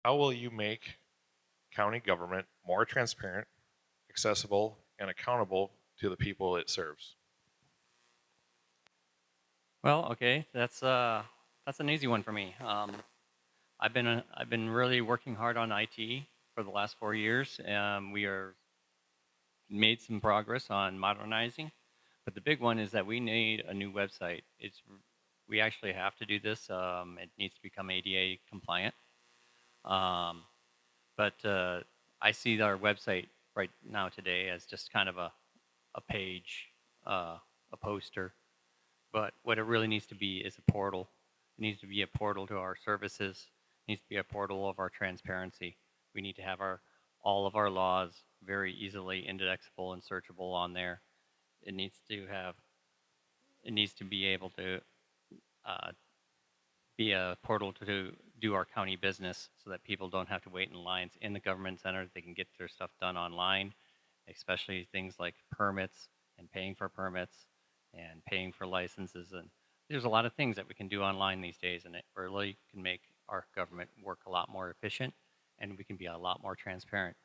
How will you make county government more transparent, accessible, and accountable to the people it serves? Well, okay, that's an easy one for me. I've been really working hard on IT for the last 4 years. We are made some progress on modernizing, but the big one is that we need a new website. We actually have to do this. It needs to become ADA compliant. Um, but I see our website right now today as just kind of a page, a poster. But what it really needs to be is a portal. It needs to be a portal to our services. It needs to be a portal of our transparency. We need to have all of our laws very easily indexable and searchable on there. It needs to have it needs to be able to uh, be a portal to do our county business so that people don't have to wait in lines in the government center. They can get their stuff done online, especially things like permits and paying for permits and paying for licenses. And there's a lot of things that we can do online these days, and it really can make our government work a lot more efficient, and we can be a lot more transparent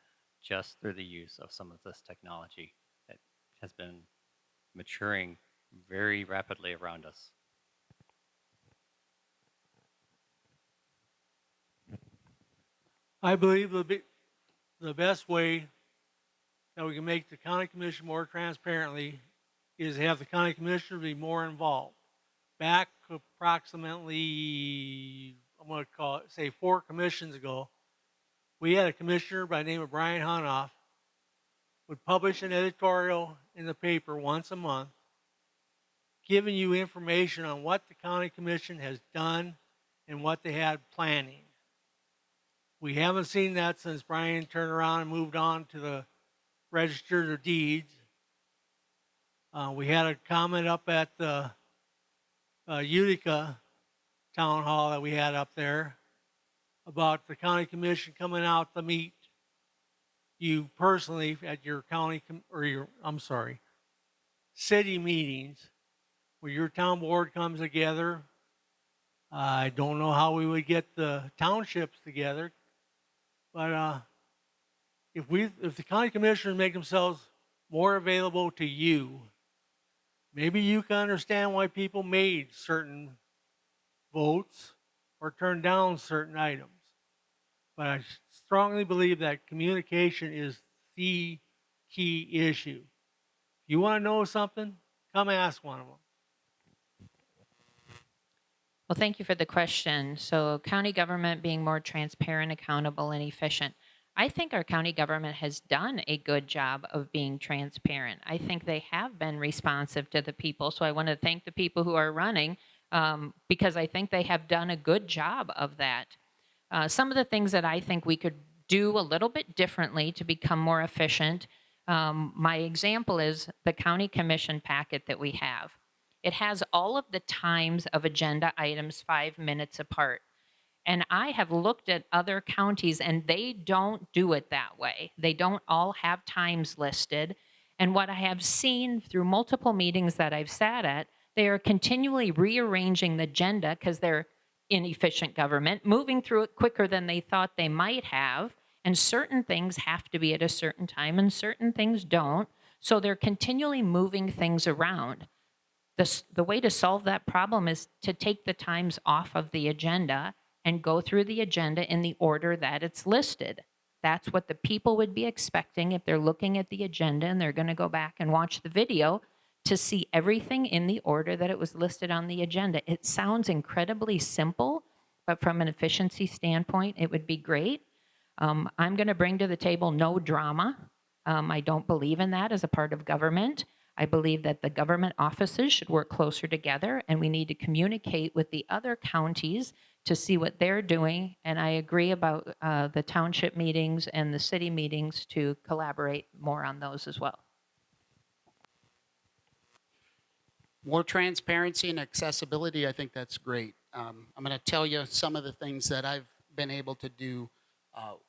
just through the use of some of this technology that has been maturing very rapidly around us. I believe the best way that we can make the county commission more transparently is to have the county commissioner be more involved. Back approximately, I'm going to call it, say 4 commissions ago, we had a commissioner by the name of Brian Hunoff would publish an editorial in the paper once a month giving you information on what the county commission has done and what they had planning. We haven't seen that since Brian turned around and moved on to the Register of Deeds. We had a comment up at the Utica town hall that we had up there about the county commission coming out to meet you personally at your city meetings where your town board comes together. I don't know how we would get the townships together, but if the county commissioners make themselves more available to you, maybe you can understand why people made certain votes or turned down certain items. But I strongly believe that communication is the key issue. If you want to know something, come ask one of them. Well, thank you for the question. So, county government being more transparent, accountable, and efficient. I think our county government has done a good job of being transparent. I think they have been responsive to the people. So, I want to thank the people who are running because I think they have done a good job of that. Some of the things that I think we could do a little bit differently to become more efficient. My example is the county commission packet that we have. It has all of the times of agenda items 5 minutes apart. And I have looked at other counties and they don't do it that way. They don't all have times listed. And what I have seen through multiple meetings that I've sat at, they are continually rearranging the agenda because they're inefficient government, moving through it quicker than they thought they might have. And certain things have to be at a certain time and certain things don't. So they're continually moving things around. The way to solve that problem is to take the times off of the agenda and go through the agenda in the order that it's listed. That's what the people would be expecting if they're looking at the agenda and they're going to go back and watch the video to see everything in the order that it was listed on the agenda. It sounds incredibly simple, but from an efficiency standpoint, it would be great. I'm going to bring to the table no drama. I don't believe in that as a part of government. I believe that the government offices should work closer together and we need to communicate with the other counties to see what they're doing. And I agree about the township meetings and the city meetings to collaborate more on those as well. More transparency and accessibility, I think that's great. I'm going to tell you some of the things that I've been able to do.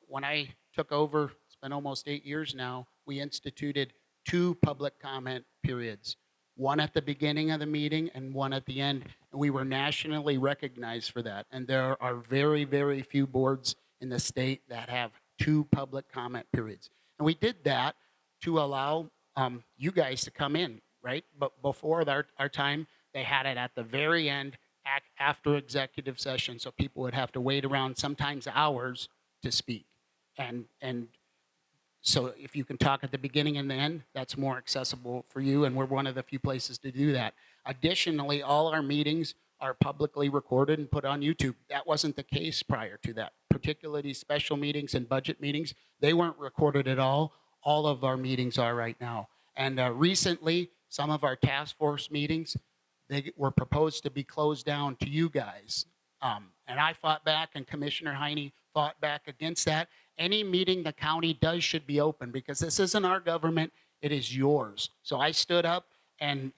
When I took over, it's been almost 8 years now, we instituted 2 public comment periods, one at the beginning of the meeting and one at the end. And we were nationally recognized for that. And there are very, very few boards in the state that have 2 public comment periods. And we did that to allow you guys to come in, right? But before our time, they had it at the very end after executive session, so people would have to wait around sometimes hours to speak. And so if you can talk at the beginning and the end, that's more accessible for you, and we're one of the few places to do that. Additionally, all our meetings are publicly recorded and put on YouTube. That wasn't the case prior to that. Particularly special meetings and budget meetings, they weren't recorded at all. All of our meetings are right now. And recently, some of our task force meetings, they were proposed to be closed down to you guys. And I fought back, and Commissioner Heine fought back against that. Any meeting the county does should be open, because this isn't our government, it is yours. So I stood up, and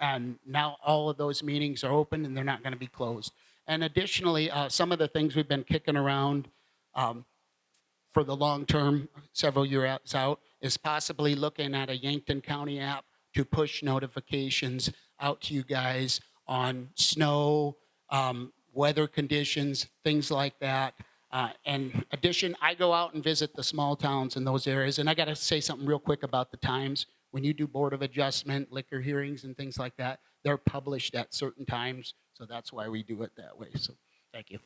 now all of those meetings are open and they're not going to be closed. And additionally, some of the things we've been kicking around for the long term, several years out, is possibly looking at a Yankton County app to push notifications out to you guys on snow, weather conditions, things like that. And addition, I go out and visit the small towns in those areas. And I got to say something real quick about the times. When you do Board of Adjustment, liquor hearings, and things like that, they're published at certain times. So that's why we do it that way. So thank you.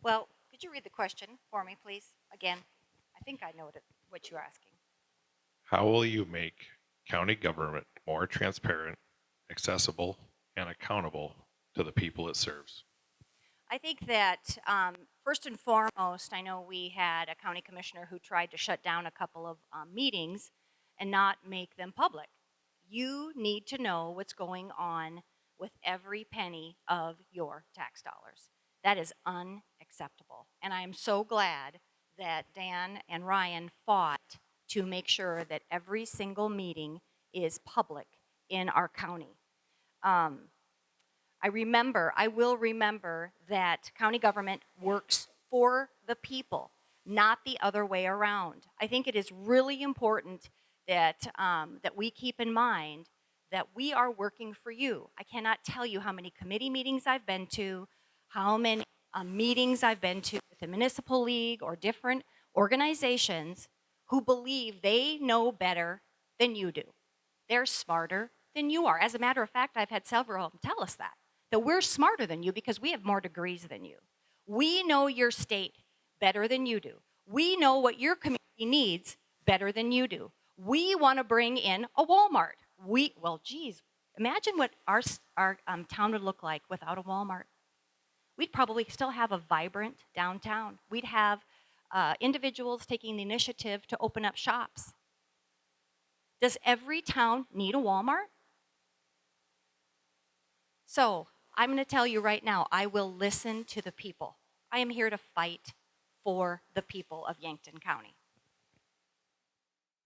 Well, could you read the question for me, please? Again, I think I know what you're asking. How will you make county government more transparent, accessible, and accountable to the people it serves? I think that first and foremost, I know we had a county commissioner who tried to shut down a couple of meetings and not make them public. You need to know what's going on with every penny of your tax dollars. That is unacceptable. And I am so glad that Dan and Ryan fought to make sure that every single meeting is public in our county. I will remember that county government works for the people, not the other way around. I think it is really important that, that we keep in mind that we are working for you. I cannot tell you how many committee meetings I've been to, how many meetings I've been to with the municipal league or different organizations who believe they know better than you do. They're smarter than you are. As a matter of fact, I've had several of them tell us that we're smarter than you because we have more degrees than you. We know your state better than you do. We know what your community needs better than you do. We want to bring in a Walmart. Well, geez, imagine what our town would look like without a Walmart. We'd probably still have a vibrant downtown. We'd have individuals taking the initiative to open up shops. Does every town need a Walmart? So I'm going to tell you right now, I will listen to the people. I am here to fight for the people of Yankton County.